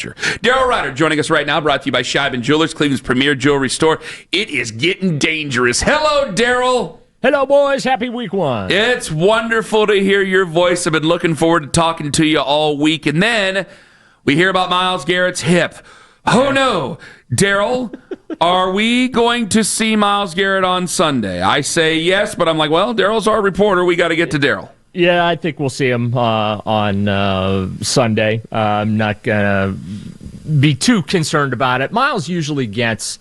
Daryl Ruiter joining us right now, brought to you by Scheib & Jewelers, Cleveland's premier jewelry store. It is getting dangerous. Hello, Daryl. Hello, boys. Happy week one. It's wonderful to hear your voice. I've been looking forward to talking to you all week. And then we hear about Myles Garrett's hip. Oh, no. Daryl, are we going to see Myles Garrett on Sunday? I say yes, but I'm like, well, Daryl's our reporter. We got to get to Daryl. Yeah, I think we'll see him on Sunday. I'm not going to be too concerned about it. Myles usually gets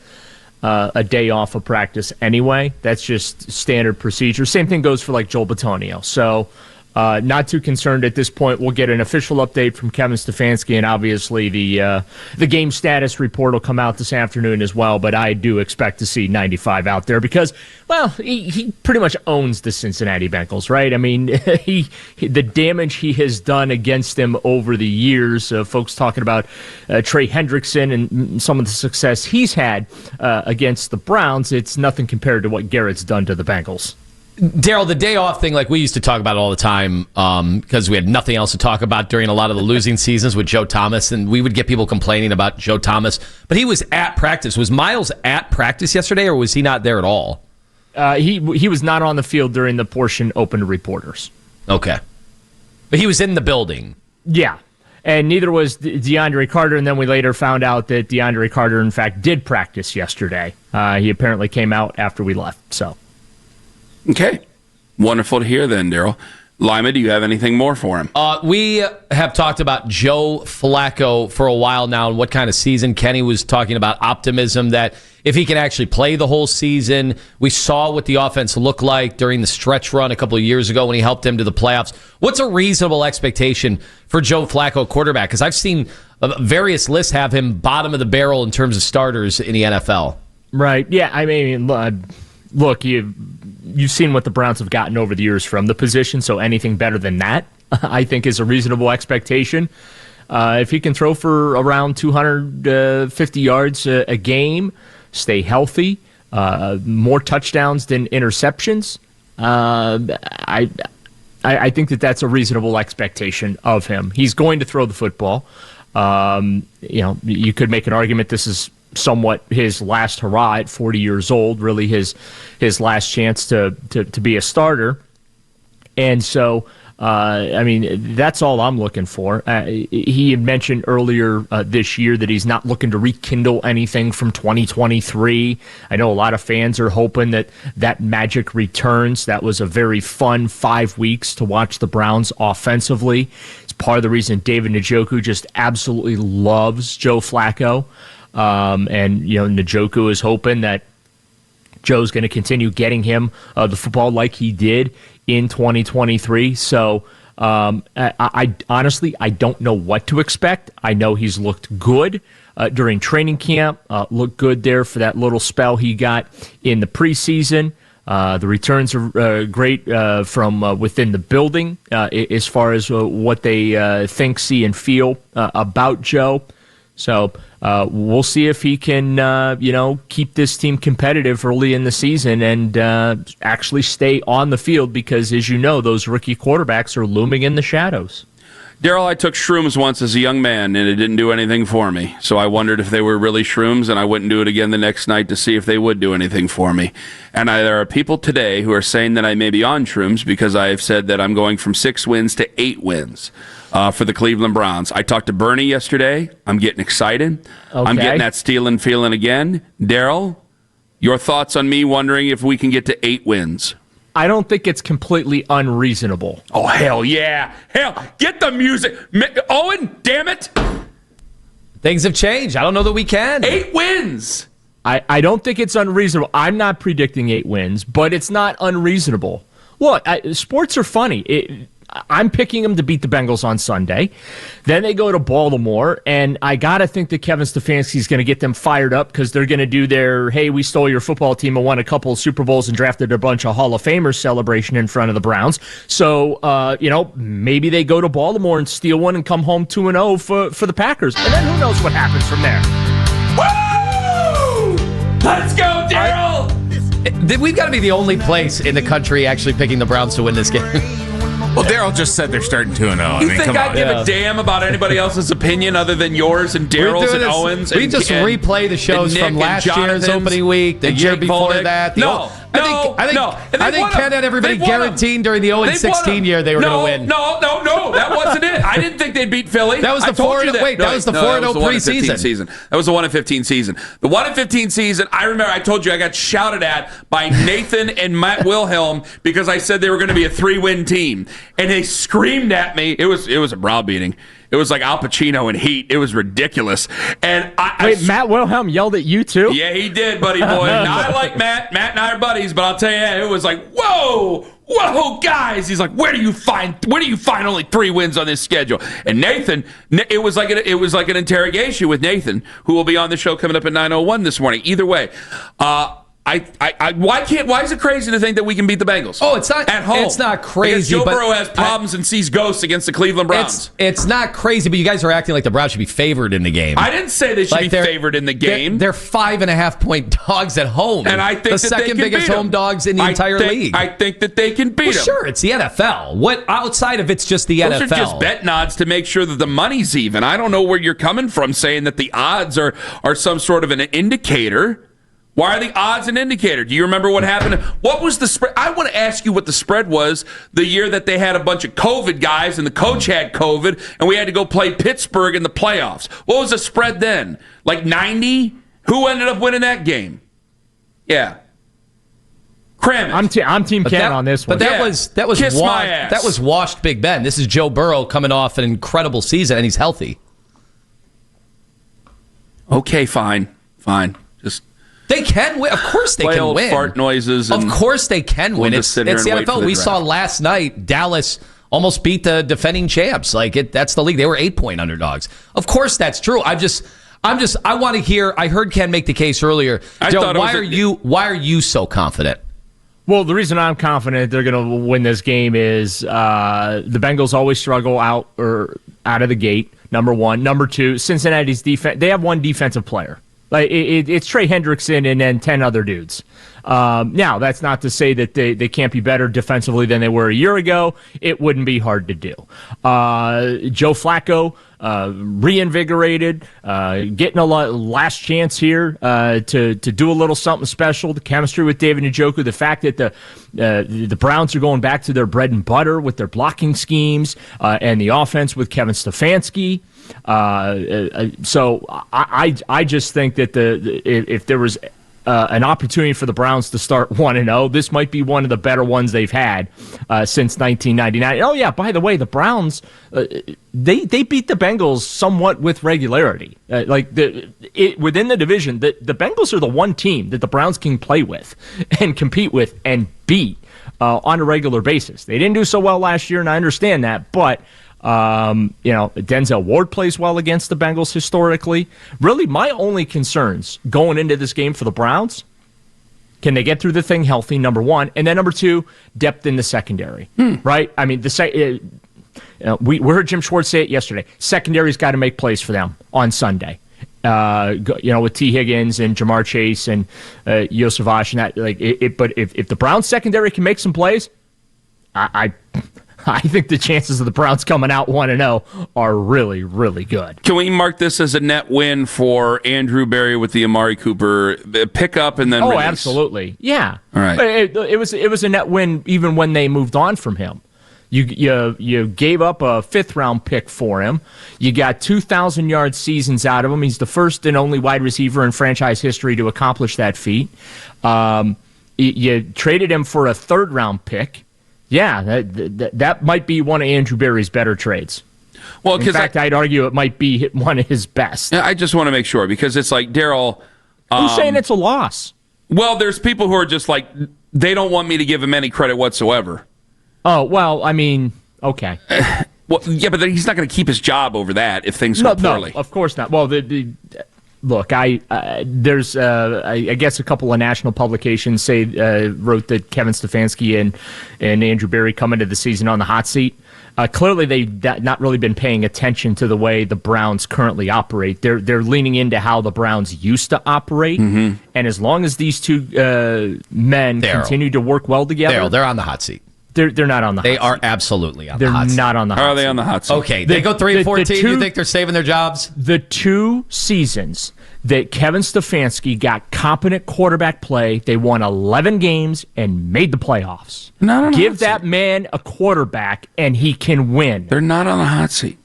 a day off of practice anyway. That's just standard procedure. Same thing goes for like Joel Bitonio. So not too concerned at this point. We'll get an official update from Kevin Stefanski, and obviously the game status report will come out this afternoon as well. But I do expect to see 95 out there because, well, he pretty much owns the Cincinnati Bengals, right? I mean, the damage he has done against them over the years. Folks talking about Trey Hendrickson and some of the success he's had against the Browns. It's nothing compared to what Garrett's done to the Bengals. Daryl, the day off thing, like we used to talk about it all the time because we had nothing else to talk about during a lot of the losing seasons with Joe Thomas, and we would get people complaining about Joe Thomas. But he was at practice. Was Myles at practice yesterday, or was he not there at all? He was not on the field during the portion open to reporters. Okay. But he was in the building. Yeah. And neither was DeAndre Carter, and then we later found out that DeAndre Carter, in fact, did practice yesterday. He apparently came out after we left, so... Okay. Wonderful to hear then, Daryl. Lima, do you have anything more for him? We have talked about Joe Flacco for a while now and what kind of season. Kenny was talking about optimism that if he can actually play the whole season. We saw what the offense looked like during the stretch run a couple of years ago when he helped him to the playoffs. What's a reasonable expectation for Joe Flacco quarterback? Because I've seen various lists have him bottom of the barrel in terms of starters in the NFL. Right. Yeah, I mean, look, you've seen what the Browns have gotten over the years from the position, so anything better than that, I think, is a reasonable expectation. If he can throw for around 250 yards a game, stay healthy, more touchdowns than interceptions, I think that's a reasonable expectation of him. He's going to throw the football. You could make an argument this is somewhat his last hurrah at 40 years old, really his last chance to be a starter. And so, that's all I'm looking for. He had mentioned earlier this year that he's not looking to rekindle anything from 2023. I know a lot of fans are hoping that magic returns. That was a very fun 5 weeks to watch the Browns offensively. It's part of the reason David Njoku just absolutely loves Joe Flacco. Njoku is hoping that Joe's going to continue getting him the football like he did in 2023. So I honestly don't know what to expect. I know he's looked good during training camp, looked good there for that little spell he got in the preseason. The returns are great from within the building as far as what they think, see, and feel about Joe. So we'll see if he can, keep this team competitive early in the season and actually stay on the field because, as you know, those rookie quarterbacks are looming in the shadows. Daryl, I took shrooms once as a young man, and it didn't do anything for me. So I wondered if they were really shrooms, and I wouldn't do it again the next night to see if they would do anything for me. And there are people today who are saying that I may be on shrooms because I have said that I'm going from 6 wins to 8 wins. For the Cleveland Browns. I talked to Bernie yesterday. I'm getting excited. Okay. I'm getting that stealing feeling again. Daryl, your thoughts on me wondering if we can get to 8 wins? I don't think it's completely unreasonable. Oh, hell yeah. Hell, get the music. Owen, damn it. Things have changed. I don't know that we can. 8 wins. I don't think it's unreasonable. I'm not predicting 8 wins, but it's not unreasonable. Look, sports are funny. I'm picking them to beat the Bengals on Sunday. Then they go to Baltimore, and I got to think that Kevin Stefanski is going to get them fired up because they're going to do their, hey, we stole your football team and won a couple of Super Bowls and drafted a bunch of Hall of Famers celebration in front of the Browns. So, maybe they go to Baltimore and steal one and come home 2-0 for the Packers. And then who knows what happens from there. Woo! Let's go, Daryl! We've got to be the only place in the country actually picking the Browns to win this game. Well, Daryl just said they're starting 2-0. You think I give a damn about anybody else's opinion other than yours and Daryl's and Owen's? We just replay the shows from last year's opening week, the year before that. I think Ken had everybody guaranteed during the 0-16 year they were going to win. No, that wasn't it. I didn't think they'd beat Philly. That was the 4-0 preseason. That was the 1-15 season. The 1-15 season, I remember I told you I got shouted at by Nathan and Matt Wilhelm because I said they were going to be a 3-win team. And they screamed at me. It was a browbeating. It was like Al Pacino in Heat. It was ridiculous. And Matt Wilhelm yelled at you too? Yeah, he did, buddy boy. Now, I like Matt. Matt and I are buddies, but I'll tell you, it was like, whoa, guys. He's like, where do you find only 3 wins on this schedule? And Nathan, it was like an interrogation with Nathan, who will be on the show coming up at 9:01 this morning. Either way, why is it crazy to think that we can beat the Bengals? Oh, it's not at home. It's not crazy. Joe Burrow has problems and sees ghosts against the Cleveland Browns. It's not crazy, but you guys are acting like the Browns should be favored in the game. I didn't say they should be favored in the game. They're 5.5-point dogs at home, and I think the that second biggest home dogs in the entire league. I think that they can beat them. Sure, it's the NFL. What outside of it's just the NFL? Those are just bet odds to make sure that the money's even. I don't know where you're coming from saying that the odds are some sort of an indicator. Why are the odds an indicator? Do you remember what happened? What was the spread? I want to ask you what the spread was the year that they had a bunch of COVID guys and the coach had COVID and we had to go play Pittsburgh in the playoffs. What was the spread then? Like 90? Who ended up winning that game? Yeah. Cram it. I'm Team Ken on this one. But that was Kiss washed, my ass. That was washed Big Ben. This is Joe Burrow coming off an incredible season and he's healthy. Okay, fine. Just they can win. Of course they can win. Fart noises. Of course they can win. It's the NFL. We saw last night Dallas almost beat the defending champs. That's the league. They were 8-point underdogs. Of course that's true. I want to hear. I heard Ken make the case earlier. Joe, why are you so confident? Well, the reason I'm confident they're going to win this game is the Bengals always struggle out of the gate. Number one. Number two, Cincinnati's defense. They have one defensive player. It's Trey Hendrickson and then 10 other dudes. Now, that's not to say that they can't be better defensively than they were a year ago. It wouldn't be hard to do. Joe Flacco, reinvigorated, getting a last chance here to do a little something special. The chemistry with David Njoku, the fact that the Browns are going back to their bread and butter with their blocking schemes and the offense with Kevin Stefanski. So I just think that if there was an opportunity for the Browns to start 1-0, this might be one of the better ones they've had since 1999. Oh yeah, by the way, the Browns they beat the Bengals somewhat with regularity. Within the division, the Bengals are the one team that the Browns can play with and compete with and beat on a regular basis. They didn't do so well last year, and I understand that, but. Denzel Ward plays well against the Bengals historically. Really, my only concerns going into this game for the Browns, can they get through the thing healthy, number one? And then number two, depth in the secondary, right? I mean, we heard Jim Schwartz say it yesterday. Secondary's got to make plays for them on Sunday. With T. Higgins and Jamar Chase and Yosevich and that. But if the Browns secondary can make some plays, I think the chances of the Browns coming out 1-0 are really, really good. Can we mark this as a net win for Andrew Berry with the Amari Cooper pick up and then release? Absolutely. Yeah. All right. It was a net win even when they moved on from him. You gave up a 5th-round pick for him. You got 2,000-yard seasons out of him. He's the first and only wide receiver in franchise history to accomplish that feat. You traded him for a 3rd-round pick. Yeah, that might be one of Andrew Berry's better trades. Well, in fact, I'd argue it might be one of his best. I just want to make sure because it's like Daryl. Who's saying it's a loss? Well, there's people who are just like they don't want me to give him any credit whatsoever. Oh well, I mean, okay. Well, yeah, but he's not going to keep his job over that if things go poorly. No, of course not. Well, look, there's I guess a couple of national publications wrote that Kevin Stefanski and Andrew Berry come into the season on the hot seat. Clearly, they've not really been paying attention to the way the Browns currently operate. They're leaning into how the Browns used to operate, and as long as these two men continue to work well together, they're on the hot seat. They're not on the hot seat. They are absolutely on They're the hot seat. not on the hot seat. How are they on the hot seat? Okay, they go 3-14. You think they're saving their jobs? The 2 seasons that Kevin Stefanski got competent quarterback play, they won 11 games and made the playoffs. Give that man a quarterback and he can win. They're not on the hot seat.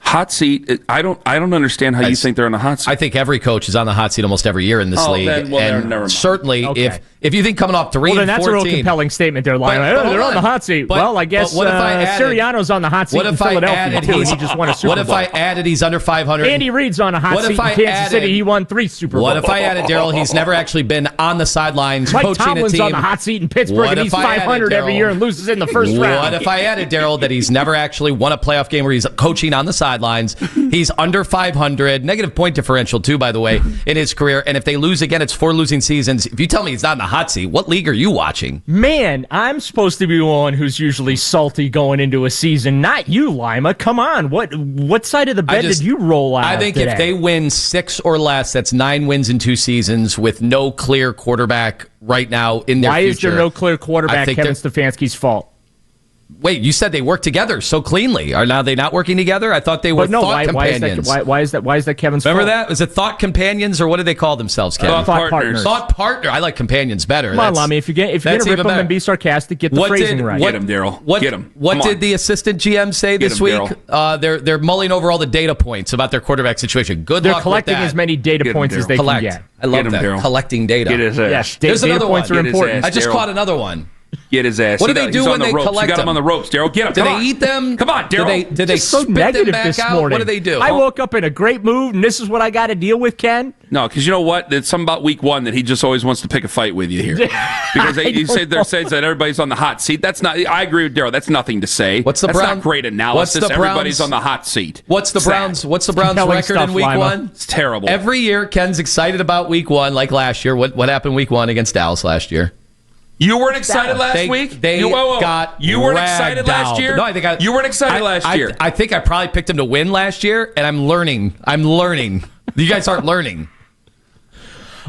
Hot seat. I don't understand how you think they're on the hot seat. I think every coach is on the hot seat almost every year in this league. Then, well, and never mind. certainly, Okay. if you think coming off 3 Well, and then that's 14, a real compelling statement. They're lying. But They're on the hot seat. But- Well, I guess but what if I added- Sirianno's on the hot seat in Philadelphia, too, and he just won a Super Bowl. What if I added he's under 500? Andy Reid's on a hot What seat if in I Kansas added- City. He won 3 Super Bowls. What if I added Daryl? He's never actually been on the sidelines Mike coaching Tomlin's a team. on the hot seat in Pittsburgh, What and if he's I added 500 every Daryl? year and loses in the first round. What if I added Daryl that he's never actually won a playoff game where he's coaching on the sidelines? He's under 500, negative point differential too, by the way, in his career. And if they lose again, it's 4 losing seasons. If you tell me he's not in the hot seat, what league are you watching? Man, I'm supposed to be one who's usually salty going into a season, not you, Lima. Come on, what side of the bed did you roll out? I think today? if they win 6 or less, that's 9 wins in 2 seasons with no clear quarterback right now in their Why future. is there no clear I quarterback? think Kevin Stefanski's fault. Wait, you said they work together so cleanly. Are now they not working together? I thought they were But no, thought why companions. is that Kevin's Remember fault? that? Was it thought companions or what do they call themselves, Kevin? Thought partners. Thought partner. I like companions better. Come on, Lami. If you're gonna that's rip even them better. and be sarcastic, get the phrasing right. Get him, Daryl. Get him. What Come did on. the assistant GM say Get this him, week? They're mulling over all the data points about their quarterback situation. Good They're luck collecting with that. as many data Get him, points as Daryl. they Collect. can get. I love Get him, that. Daryl. Collecting data. Get his ass. Yes, There's data another points one. are Get his important. ass. I just Daryl. caught another one. Get his ass. What do they He's do on when the they ropes. collect You got him them? on the ropes, Daryl. Get him. Do Come they on. eat them? Come on, Daryl. Do they Just so spit them negative back this out? morning. What do they do? I woke up in a great mood, and this is what I got to deal with, Ken. No, because you know what? It's something about week 1 that he just always wants to pick a fight with you here. Because he said that everybody's on the hot seat. That's not. I agree with Daryl. That's nothing to say. What's the That's Brown- not great analysis. what's the Everybody's Browns- on the hot seat. What's the Sad. Browns? What's the Browns Compelling record stuff, in week Lima. 1? It's terrible. Every year, Ken's excited about week 1, like last year. What happened week 1 against Dallas last year? You weren't excited last week? They you weren't ragged excited down. last year? No, I think you weren't excited last year. I think I probably picked them to win last year, and I'm learning. You guys aren't learning.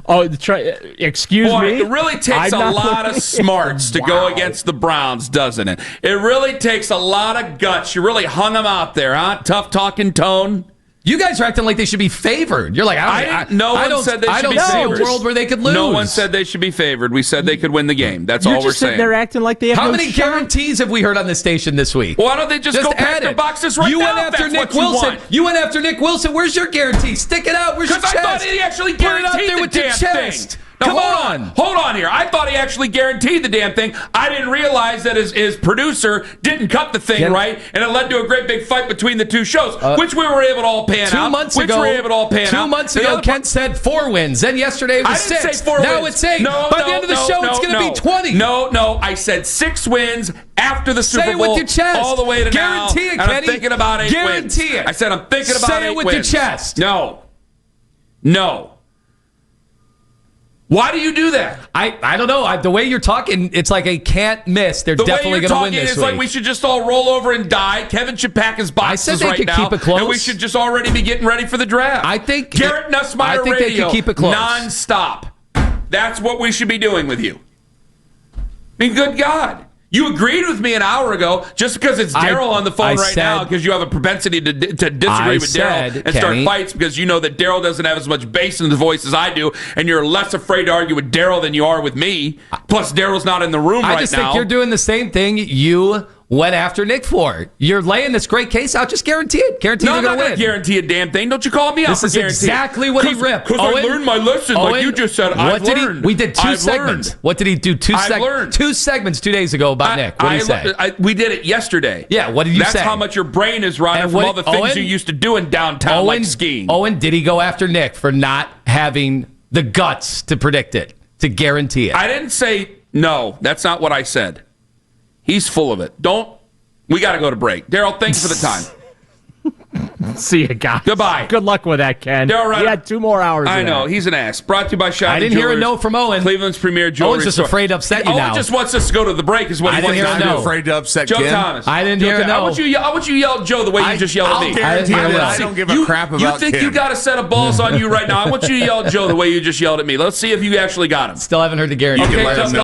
Oh, excuse Boy, me? it really takes I'm a not lot of learning. smarts to go Wow. against the Browns, doesn't it? It really takes a lot of guts. You really hung them out there, huh? Tough talking tone. You guys are acting like they should be favored. You're like, No one said they should be I don't see favored. a world where they could lose. No one said they should be favored. We said they could win the game. That's You're all we're just sitting saying. there acting like they have How no many shot. guarantees have we heard on this station this week? Why don't they just go pack add their it. boxes right you now? went after if Nick that's what you Wilson. want? You went after Nick Wilson. Where's your guarantee? Stick it out. Where's your Because chest? I thought he actually Put it out guaranteed there the with your damn chest. thing. Now, Come hold on here. I thought he actually guaranteed the damn thing. I didn't realize that his producer didn't cut the thing right, and it led to a great big fight between the two shows, which we were able to all pan out. 2 months which ago, we were able to all pan out. 2 months The ago, other Kent said 4 wins. Then yesterday it was I didn't 6. say 4 now wins. it's 8. By the end of the show, it's going to be 20. No. I said 6 wins after the Super Say it Bowl. with your chest. All the way to Guarantee now. it, And I'm Kenny. thinking about 8 wins. Guarantee it. I said I'm thinking about Say 8 it with wins. your chest. No. Why do you do that? I don't know. The way you're talking, it's like a can't miss. They're The definitely way you're going to win talking this is week. like we should just all roll over and die. Kevin should pack his boxes they right could now, keep it close. and we should just already be getting ready for the draft. I think Garrett Nussmeier they radio could keep it close. nonstop. That's what we should be doing with you. I mean, good God. You agreed with me an hour ago just because it's Daryl on the phone now because you have a propensity to disagree with Daryl and start fights because you know that Daryl doesn't have as much bass in his voice as I do, and you're less afraid to argue with Daryl than you are with me. Plus, Daryl's not in the room right now. I just think you're doing the same thing you went after Nick for. You're laying this great case out. Just guarantee it. Guarantee No, you're I'm going not to going win. to guarantee a damn thing. Don't you call me out This for is guarantee. exactly what he ripped. Because I learned my lesson, like you just said. I've learned. We did 2 I've segments. learned. What did he do? 2 segments. 2 segments 2 days ago about Nick. What did he say? We did it yesterday. Yeah, what did you say? That's how much your brain is running And from all the things Owen- you used to do in downtown, like skiing. Owen, did he go after Nick for not having the guts to predict it, to guarantee it? I didn't say no. That's not what I said. He's full of it. We got to go to break. Daryl, thanks for the time. See you, guys. Goodbye. Good luck with that, Ken. Daryl Ruiter. He had 2 more hours. I know. He's an ass. Brought to you by Shiny I didn't hear a Jewelers, no from Owen. Cleveland's premier jewelry Owen's just store. afraid to upset you now. Owen just wants us to go to the break is what he I didn't wants hear us a to no. do. Afraid to upset Joe Ken? Thomas. I didn't Joe hear a Thomas. no. I want you to yell at Joe the way you just yelled at me. I'll guarantee I that will. I don't give a crap about You think Ken. you got a set of balls on you right now? I want you to yell at Joe the way you just yelled at me. Let's see if you actually got him. Still haven't heard the guarantee. Okay, let him so- know.